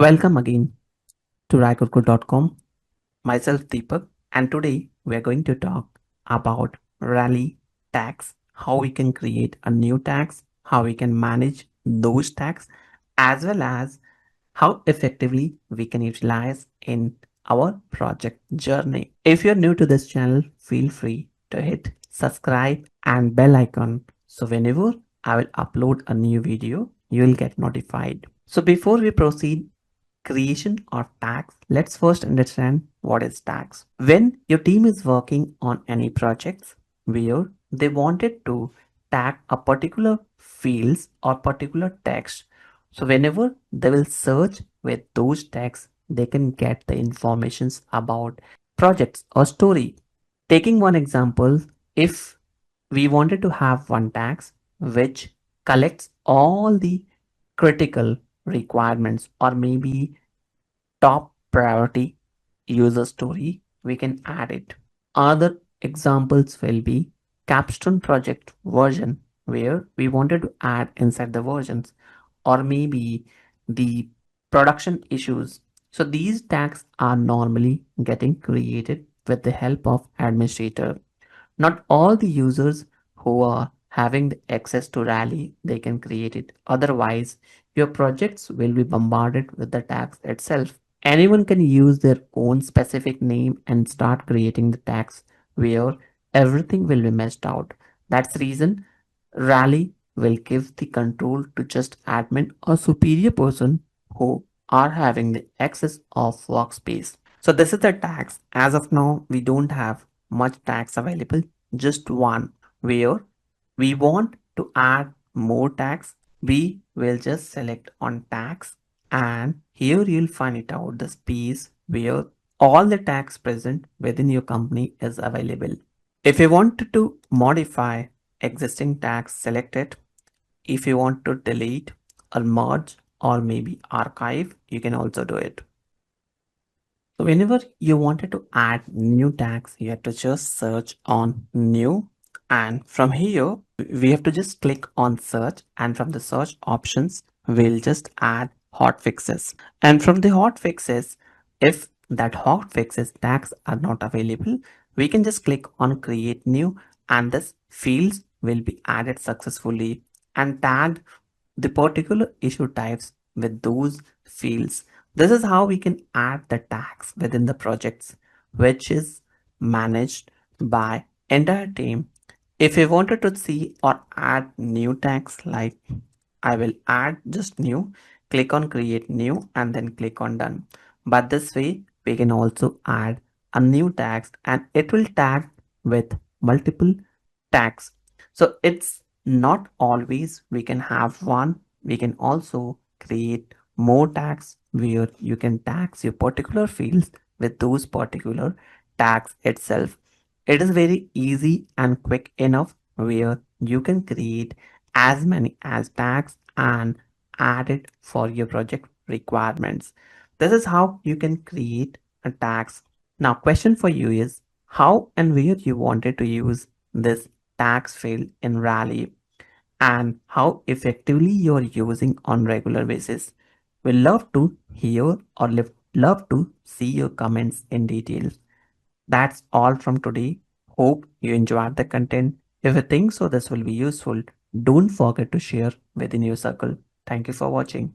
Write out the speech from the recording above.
Welcome again to RaiKurkur.com. Myself Deepak, and today we are going to talk about rally tags, how we can create a new tags, how we can manage those tags, as well as how effectively we can utilize in our project journey. If you're new to this channel, feel free to hit subscribe and bell icon so whenever I will upload a new video, you will get notified. So before we proceed, creation of tags, let's first understand what is tags. When your team is working on any projects where they wanted to tag a particular fields or particular text, so whenever they will search with those tags, they can get the informations about projects or story. Taking one example, if we wanted to have one tags which collects all the critical requirements or maybe top priority user story, we can add it. Other examples will be capstone project version where we wanted to add inside the versions or maybe the production issues. So these tags are normally getting created with the help of administrator. Not all the users who are having the access to Rally, they can create it. Otherwise, your projects will be bombarded with the tags itself. Anyone can use their own specific name and start creating the tags where everything will be messed out. That's the reason Rally will give the control to just admin or superior person who are having the access of workspace. So this is the tags. As of now, we don't have much tags available, just one. Where we want to add more tags, we will just select on tags, and here you'll find it out the space where all the tags present within your company is available. If you wanted to modify existing tags, select it. If you want to delete or merge or maybe archive, you can also do it. So whenever you wanted to add new tags, you have to just search on new, and from here we have to just click on search, and from the search options we'll just add hot fixes, and from the hot fixes, if that hot fixes tags are not available, we can just click on create new, and this fields will be added successfully and tagged the particular issue types with those fields. This is how we can add the tags within the projects, which is managed by entire team. If you wanted to see or add new tags, like I will add just new, click on create new and then click on done. But this way we can also add a new tags and it will tag with multiple tags. So it's not always we can have one, we can also create more tags where you can tags your particular fields with those particular tags itself. It is very easy and quick enough where you can create as many as tags and add it for your project requirements. This is how you can create a tags. Now question for you is how and where you wanted to use this tags field in Rally and how effectively you're using on regular basis. We love to hear or love to see your comments in detail. That's all from today. Hope you enjoyed the content. If you think so this will be useful, don't forget to share within your circle. Thank you for watching.